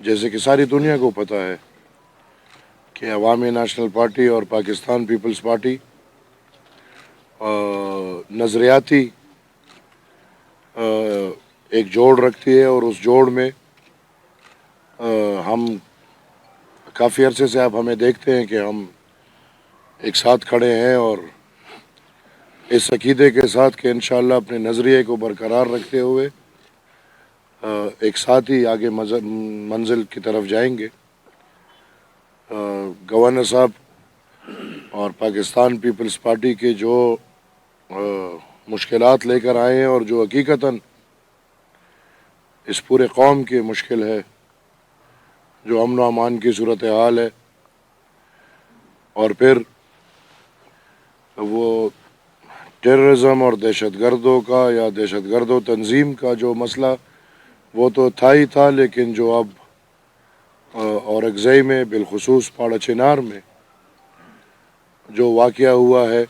جیسے کہ ساری دنیا کو پتہ ہے کہ عوامی نیشنل پارٹی اور پاکستان پیپلز پارٹی نظریاتی ایک جوڑ رکھتی ہے، اور اس جوڑ میں ہم کافی عرصے سے اب ہمیں دیکھتے ہیں کہ ہم ایک ساتھ کھڑے ہیں، اور اس عقیدے کے ساتھ کہ انشاءاللہ اپنے نظریے کو برقرار رکھتے ہوئے ایک ساتھ ہی آگے منزل کی طرف جائیں گے۔ گورنر صاحب اور پاکستان پیپلز پارٹی کے جو مشکلات لے کر آئے ہیں، اور جو حقیقتاً اس پورے قوم کی مشکل ہے، جو امن و امان کی صورتحال ہے، اور پھر وہ ٹیررزم اور دہشت گردوں کا یا دہشت گرد و تنظیم کا جو مسئلہ وہ تو تھا ہی تھا، لیکن جو اب اورکزئی میں بالخصوص پاڑا چنار میں جو واقعہ ہوا ہے،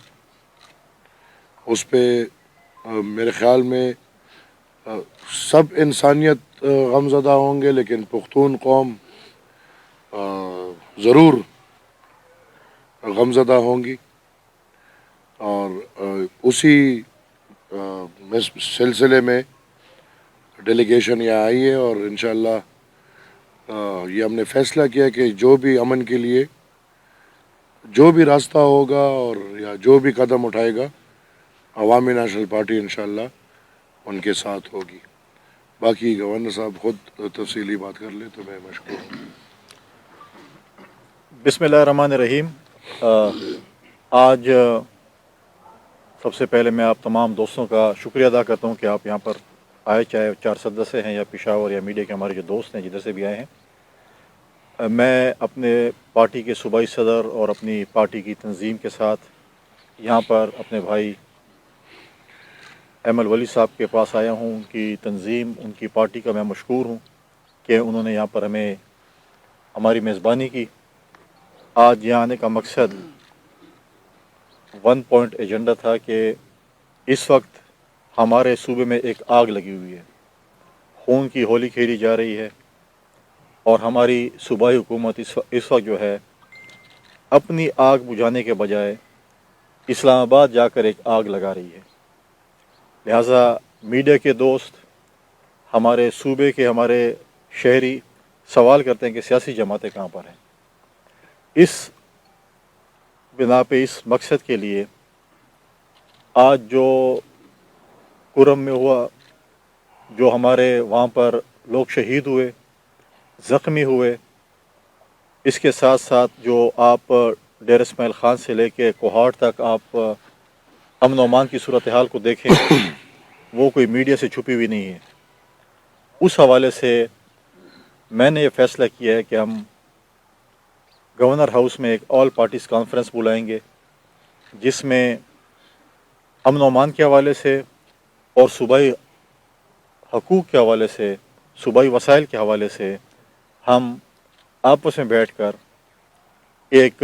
اس پہ میرے خیال میں سب انسانیت غمزدہ ہوں گے، لیکن پختون قوم ضرور غمزدہ ہوں گی۔ اور اسی سلسلے میں ڈیلیگیشن یہاں آئی ہے، اور انشاءاللہ یہ ہم نے فیصلہ کیا کہ جو بھی امن کے لیے جو بھی راستہ ہوگا اور یا جو بھی قدم اٹھائے گا، عوامی نیشنل پارٹی انشاءاللہ ان کے ساتھ ہوگی۔ باقی گورنر صاحب خود تفصیلی بات کر لیں تو میں مشکور ہوں۔ بسم اللہ الرحمن الرحیم۔ آج سب سے پہلے میں آپ تمام دوستوں کا شکریہ ادا کرتا ہوں کہ آپ یہاں پر آئے، چاہے 4 سے ہیں یا پشاور یا میڈیا کے ہمارے جو دوست ہیں جدھر سے بھی آئے ہیں۔ میں اپنے پارٹی کے صوبائی صدر اور اپنی پارٹی کی تنظیم کے ساتھ یہاں پر اپنے بھائی ایمل ولی صاحب کے پاس آیا ہوں۔ ان کی تنظیم، ان کی پارٹی کا میں مشکور ہوں کہ انہوں نے یہاں پر ہمیں ہماری میزبانی کی۔ آج یہاں آنے کا مقصد 1 پوائنٹ ایجنڈا تھا کہ اس وقت ہمارے صوبے میں ایک آگ لگی ہوئی ہے، خون کی ہولی کھیلی جا رہی ہے، اور ہماری صوبائی حکومت اس وقت جو ہے اپنی آگ بجھانے کے بجائے اسلام آباد جا کر ایک آگ لگا رہی ہے۔ لہٰذا میڈیا کے دوست، ہمارے صوبے کے ہمارے شہری سوال کرتے ہیں کہ سیاسی جماعتیں کہاں پر ہیں۔ اس بنا پہ، اس مقصد کے لیے آج جو کرم میں ہوا، جو ہمارے وہاں پر لوگ شہید ہوئے، زخمی ہوئے، اس کے ساتھ ساتھ جو آپ ڈیر اسماعیل خان سے لے کے کوہاٹ تک آپ امن و امان کی صورتحال کو دیکھیں، وہ کوئی میڈیا سے چھپی ہوئی نہیں ہے۔ اس حوالے سے میں نے یہ فیصلہ کیا ہے کہ ہم گورنر ہاؤس میں ایک آل پارٹیز کانفرنس بلائیں گے، جس میں امن و امان کے حوالے سے اور صوبائی حقوق کے حوالے سے، صوبائی وسائل کے حوالے سے ہم آپس میں بیٹھ کر ایک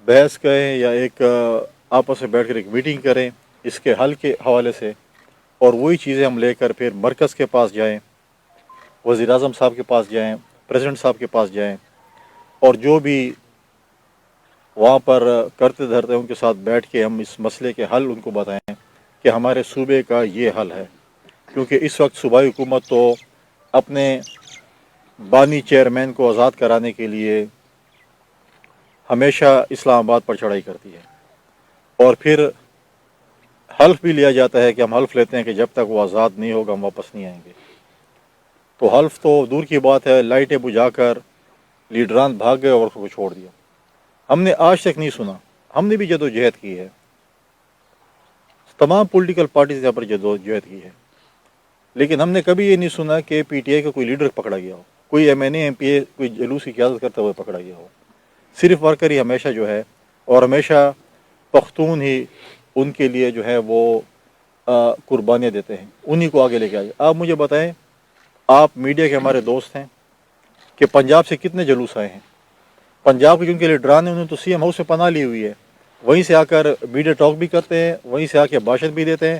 بحث کریں یا ایک آپس میں بیٹھ کر ایک میٹنگ کریں اس کے حل کے حوالے سے، اور وہی چیزیں ہم لے کر پھر مرکز کے پاس جائیں، وزیر اعظم صاحب کے پاس جائیں، پریزیڈنٹ صاحب کے پاس جائیں، اور جو بھی وہاں پر کرتے دھرتے ان کے ساتھ بیٹھ کے ہم اس مسئلے کے حل ان کو بتائیں کہ ہمارے صوبے کا یہ حل ہے۔ کیونکہ اس وقت صوبائی حکومت تو اپنے بانی چیئرمین کو آزاد کرانے کے لیے ہمیشہ اسلام آباد پر چڑھائی کرتی ہے، اور پھر حلف بھی لیا جاتا ہے کہ ہم حلف لیتے ہیں کہ جب تک وہ آزاد نہیں ہوگا ہم واپس نہیں آئیں گے۔ تو حلف تو دور کی بات ہے، لائٹیں بجھا کر لیڈران بھاگ گئے اور اس کو چھوڑ دیا۔ ہم نے آج تک نہیں سنا، ہم نے بھی جدوجہد کی ہے، تمام پولیٹیکل پارٹیز یہاں پر جدوجہد کی ہے، لیکن ہم نے کبھی یہ نہیں سنا کہ پی ٹی آئی کا کوئی لیڈر پکڑا گیا ہو، کوئی M N A M P A کوئی جلوس کی قیادت کرتے ہوئے پکڑا گیا ہو۔ صرف ورکر ہی ہمیشہ جو ہے، اور ہمیشہ پختون ہی ان کے لیے جو ہے وہ قربانیاں دیتے ہیں، انہی کو آگے لے کے آئے۔ آپ مجھے بتائیں، آپ میڈیا کے ہمارے دوست ہیں، کہ پنجاب سے کتنے جلوس آئے ہیں؟ پنجاب کے جن کے لیڈران ہیں انہوں نے تو سی ایم ہاؤس سے پناہ لی ہوئی ہے، وہیں سے آ کر میڈیا ٹاک بھی کرتے ہیں، وہیں سے آ کے بھاشن بھی دیتے ہیں،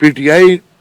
PTI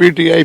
PTI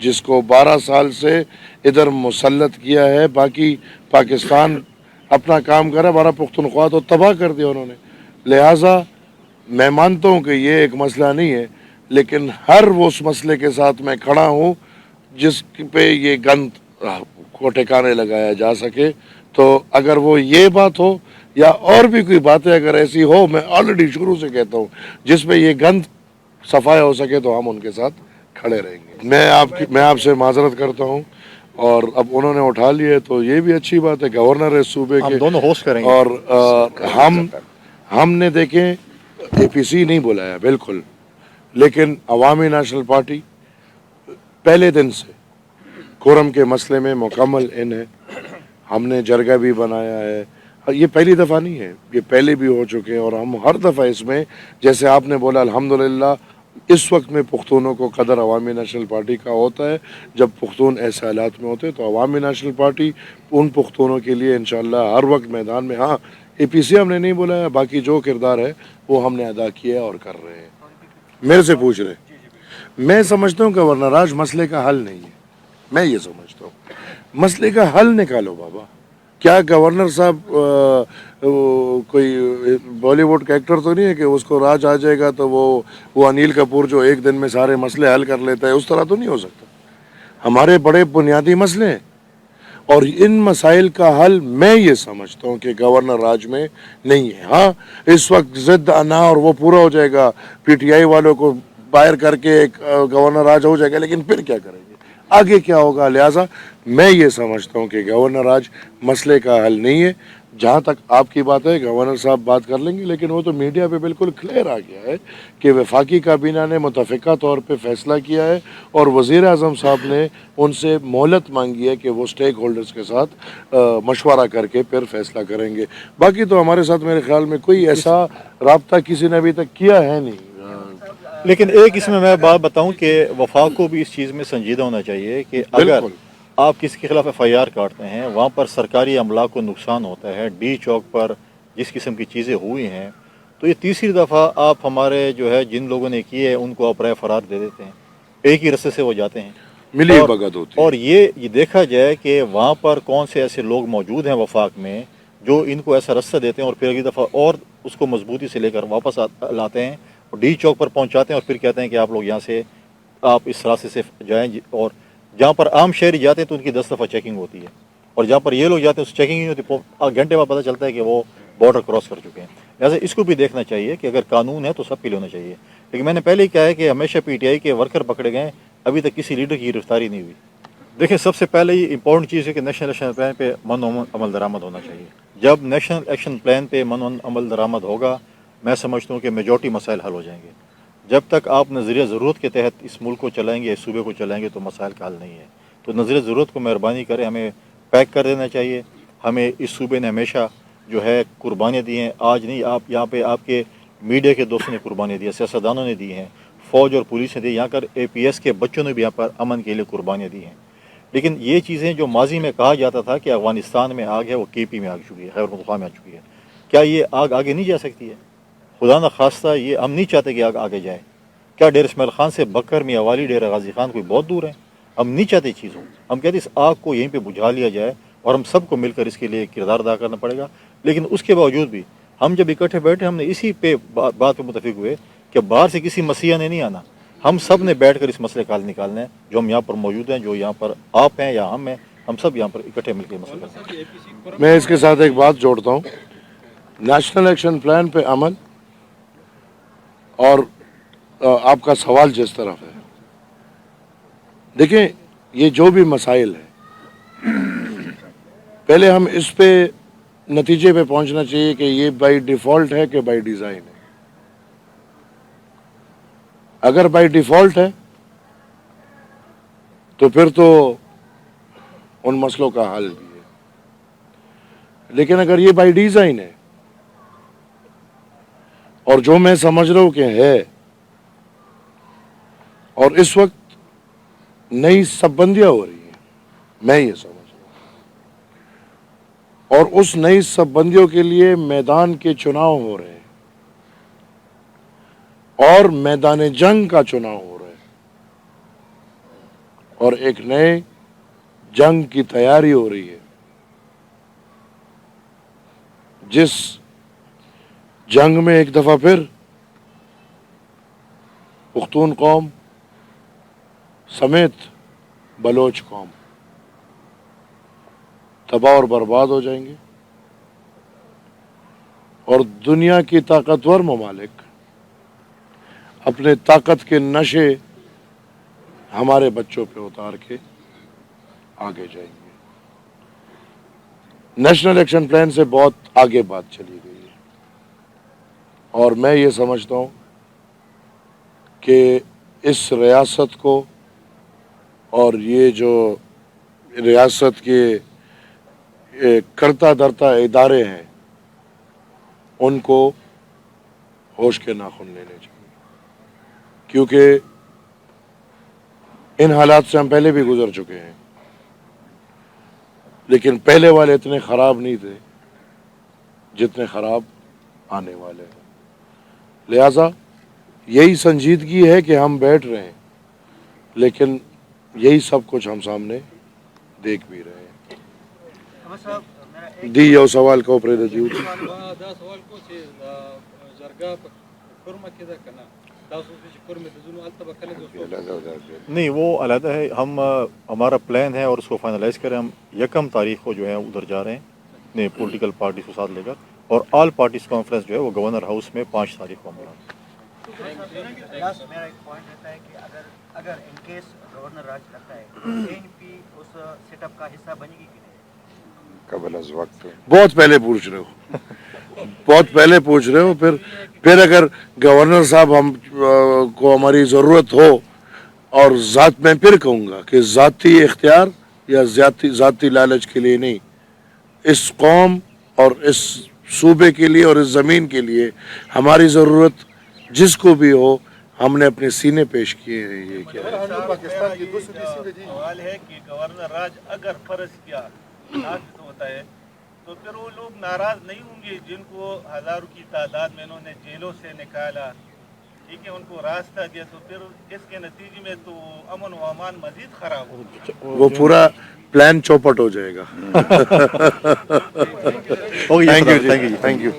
جس کو 12 سال سے ادھر مسلط کیا ہے. باقی پاکستان اپنا کام کرا, ہمارا پختونخوا تو تباہ کر دیا انہوں نے. لہٰذا میں مانتا ہوں کہ یہ ایک مسئلہ نہیں ہے, لیکن ہر وہ اس مسئلے کے ساتھ میں کھڑا ہوں جس پہ یہ گند کو ٹھکانے لگایا جا سکے. تو اگر وہ یہ بات ہو یا اور بھی کوئی باتیں اگر ایسی ہو, میں آلریڈی شروع سے کہتا ہوں جس پہ یہ گند صفائی ہو سکے تو ہم ان کے ساتھ کھڑے رہیں گے. میں آپ سے معذرت کرتا ہوں, اور اب انہوں نے اٹھا لیے تو یہ بھی اچھی بات ہے. گورنر ہے صوبے کے, ہم دونوں ہوسٹ کریں گے. اور ہم نے دیکھیں اے پی سی نہیں بلایا بالکل, لیکن عوامی نیشنل پارٹی پہلے دن سے کورم کے مسئلے میں مکمل ان ہے. ہم نے جرگہ بھی بنایا ہے, یہ پہلی دفعہ نہیں ہے, یہ پہلے بھی ہو چکے ہیں, اور ہم ہر دفعہ اس میں, جیسے آپ نے بولا الحمدللہ اس وقت میں پختونوں کو قدر عوامی نیشنل پارٹی کا ہوتا ہے. جب پختون ایسے حالات میں ہوتے تو عوامی نیشنل پارٹی ان پختونوں کے لیے انشاءاللہ ہر وقت میدان میں. ہاں اے پی سی ہم نے نہیں بولا, باقی جو کردار ہے وہ ہم نے ادا کیا اور کر رہے ہیں. میرے سے پوچھ رہے, میں سمجھتا ہوں کہ گورنر راج مسئلے کا حل نہیں ہے. میں یہ سمجھتا ہوں مسئلے کا حل نکالو بابا. کیا گورنر صاحب کوئی بالی ووڈ کا ایکٹر تو نہیں ہے کہ اس کو راج آ جائے گا تو وہ انیل کپور جو ایک دن میں سارے مسئلے حل کر لیتا ہے, اس طرح تو نہیں ہو سکتا. ہمارے بڑے بنیادی مسئلے ہیں, اور ان مسائل کا حل میں یہ سمجھتا ہوں کہ گورنر راج میں نہیں ہے. ہاں اس وقت ضد انا اور وہ پورا ہو جائے گا, پی ٹی آئی والوں کو باہر کر کے ایک گورنر راج ہو جائے گا, لیکن پھر کیا کریں گے, آگے کیا ہوگا. لہٰذا میں یہ سمجھتا ہوں کہ گورنر راج مسئلے کا حل نہیں ہے. جہاں تک آپ کی بات ہے گورنر صاحب بات کر لیں گے, لیکن وہ تو میڈیا پہ بالکل کلیئر آ گیا ہے کہ وفاقی کابینہ نے متفقہ طور پہ فیصلہ کیا ہے, اور وزیر اعظم صاحب نے ان سے مہلت مانگی ہے کہ وہ سٹیک ہولڈرز کے ساتھ مشورہ کر کے پھر فیصلہ کریں گے. باقی تو ہمارے ساتھ میرے خیال میں کوئی ایسا رابطہ کسی نے ابھی تک کیا ہے نہیں. لیکن ایک اس میں بات بتاؤں کہ وفاق کو بھی اس چیز میں سنجیدہ ہونا چاہیے کہ اگر آپ کسی کے خلاف ایف آئی آر کاٹتے ہیں, وہاں پر سرکاری املاک کو نقصان ہوتا ہے, ڈی چوک پر جس قسم کی چیزیں ہوئی ہیں, تو یہ تیسری دفعہ آپ ہمارے جو ہے جن لوگوں نے کیے ان کو آپ رائے فرار دے دیتے ہیں, ایک ہی رستے سے وہ جاتے ہیں. ملی بھگت ہوتی ہے. اور یہ دیکھا جائے کہ وہاں پر کون سے ایسے لوگ موجود ہیں وفاق میں جو ان کو ایسا رستہ دیتے ہیں, اور پھر اگلی دفعہ اور اس کو مضبوطی سے لے کر واپس لاتے ہیں, اور ڈی چوک پر پہنچاتے ہیں, اور پھر کہتے ہیں کہ آپ لوگ یہاں سے آپ اس راستے سے جائیں. اور جہاں پر عام شہری جاتے ہیں تو ان کی 10 دفعہ چیکنگ ہوتی ہے, اور جہاں پر یہ لوگ جاتے ہیں اس چیکنگ نہیں ہوتی, گھنٹے بعد پتہ چلتا ہے کہ وہ بارڈر کراس کر چکے ہیں. لہٰذا اس کو بھی دیکھنا چاہیے کہ اگر قانون ہے تو سب کے لیے ہونا چاہیے. لیکن میں نے پہلے ہی کہا ہے کہ ہمیشہ پی ٹی آئی کے ورکر پکڑے گئے, ابھی تک کسی لیڈر کی گرفتاری نہیں ہوئی. دیکھیں سب سے پہلے یہ امپورٹنٹ چیز ہے کہ نیشنل ایکشن پلان پہ من و عمل درآمد ہونا چاہیے. جب نیشنل ایکشن پلان پہ من و عمل درآمد ہوگا, میں سمجھتا ہوں کہ میجورٹی مسائل حل ہو جائیں گے. جب تک آپ نظریہ ضرورت کے تحت اس ملک کو چلائیں گے, اس صوبے کو چلائیں گے, تو مسائل کا حل نہیں ہے. تو نظریہ ضرورت کو مہربانی کریں, ہمیں پیک کر دینا چاہیے. ہمیں اس صوبے نے ہمیشہ جو ہے قربانیاں دی ہیں, آج نہیں, آپ یہاں پہ آپ کے میڈیا کے دوستوں نے قربانیاں دی ہیں, سیاستدانوں نے دی ہیں, فوج اور پولیس نے دی, یہاں کر اے پی ایس کے بچوں نے بھی یہاں پر امن کے لیے قربانیاں دی ہیں. لیکن یہ چیزیں جو ماضی میں کہا جاتا تھا کہ افغانستان میں آگ ہے, وہ کے پی میں آگ چکی ہے, خیبر پختونخوا میں آ چکی ہے. کیا یہ آگ آگے نہیں جا سکتی ہے؟ خدا نخواستہ یہ ہم نہیں چاہتے کہ آگ آگے جائے. کیا ڈیر اسماعیل خان سے بکر میاں والی ڈیر غازی خان کوئی بہت دور ہیں؟ ہم نہیں چاہتے چیز ہو. ہم کہتے اس آگ کو یہیں پہ بجھا لیا جائے, اور ہم سب کو مل کر اس کے لیے کردار ادا کرنا پڑے گا. لیکن اس کے باوجود بھی ہم جب اکٹھے بیٹھے, ہم نے اسی پہ بات پہ متفق ہوئے کہ باہر سے کسی مسیح نے نہیں آنا, ہم سب نے بیٹھ کر اس مسئلے کا حل نکالنا ہے. جو ہم یہاں پر موجود ہیں, جو یہاں پر آپ ہیں یا ہم ہیں, ہم سب یہاں پر اکٹھے مل کے مسئلہ کرتے ہیں. میں اس کے ساتھ ایک بات جوڑتا ہوں, نیشنل ایکشن پلان پہ عمل اور آپ کا سوال جس طرف ہے, دیکھیں یہ جو بھی مسائل ہیں, پہلے ہم اس پہ نتیجے پہ پہنچنا چاہیے کہ یہ بائی ڈیفالٹ ہے کہ بائی ڈیزائن ہے. اگر بائی ڈیفالٹ ہے تو پھر تو ان مسئلوں کا حل بھی ہے, لیکن اگر یہ بائی ڈیزائن ہے, اور جو میں سمجھ رہا ہوں کہ ہے, اور اس وقت نئی سب بندیاں ہو رہی ہیں, میں یہ سمجھ رہا ہوں, اور اس نئی سب بندیوں کے لیے میدان کے چناؤ ہو رہے ہیں, اور میدان جنگ کا چناؤ ہو رہا ہے. اور ایک نئے جنگ کی تیاری ہو رہی ہے، جس جنگ میں ایک دفعہ پھر پختون قوم سمیت بلوچ قوم تباہ اور برباد ہو جائیں گے، اور دنیا کی طاقتور ممالک اپنے طاقت کے نشے ہمارے بچوں پہ اتار کے آگے جائیں گے۔ نیشنل ایکشن پلان سے بہت آگے بات چلی گئی ہے، اور میں یہ سمجھتا ہوں کہ اس ریاست کو اور یہ جو ریاست کے کرتا دھرتا ادارے ہیں ان کو ہوش کے ناخن لینے چاہیے، کیونکہ ان حالات سے ہم پہلے بھی گزر چکے ہیں، لیکن پہلے والے اتنے خراب نہیں تھے جتنے خراب آنے والے ہیں۔ لہذا یہی سنجیدگی ہے کہ ہم بیٹھ رہے ہیں، لیکن یہی سب کچھ ہم سامنے دیکھ بھی رہے ہیں۔ احمد صاحب میرا ایک دی یو سوال کو پرې د دیو دا سوال کو چې زرګا په کورمه کې ده کنه تاسو چې کورمه د زونو الته بکله دوستو نہیں، وہ علیحدہ ہے، ہم ہمارا پلان ہے اور اس کو فائنلائز کریں۔ ہم یکم تاریخ کو جو ہے ادھر جا رہے ہیں اپنے پولیٹیکل پارٹیز کو ساتھ لے کر، اور آل پارٹیز کانفرنس جو ہے وہ گورنر ہاؤس میں 5 تاریخ کو ہوگا۔ لاسٹ میرا ایک پوائنٹ رہتا ہے کہ اگر ان کیس گورنر راج کرتا ہے ANP اس سیٹ اپ کا حصہ بنے گی کہ نہیں؟ قبل از وقت بہت پہلے پوچھ رہے ہو، بہت پہلے پوچھ رہے ہو۔ پھر اگر گورنر صاحب ہم کو ہماری ضرورت ہو، اور ذات میں پھر کہوں گا کہ ذاتی اختیار یا ذاتی لالچ کے لیے نہیں، اس قوم اور اس صوبے کے لیے اور اس زمین کے لیے ہماری ضرورت جس کو بھی ہو، ہم نے اپنے سینے پیش کیے ہیں۔ یہ کیا ہے؟ سوال ہے کہ گورنر راج اگر فرض کیا نافذ ہوتا ہے تو پھر وہ لوگ ناراض نہیں ہوں گے جن کو ہزاروں کی تعداد میں انہوں نے جیلوں سے نکالا، ٹھیک ہے، ان کو راستہ دیا، تو پھر اس کے نتیجے میں تو امن و امان مزید خراب ہوگا، وہ پورا پلان چوپٹ ہو جائے گا۔ Okay, thank you thank you جی، تھینک یو۔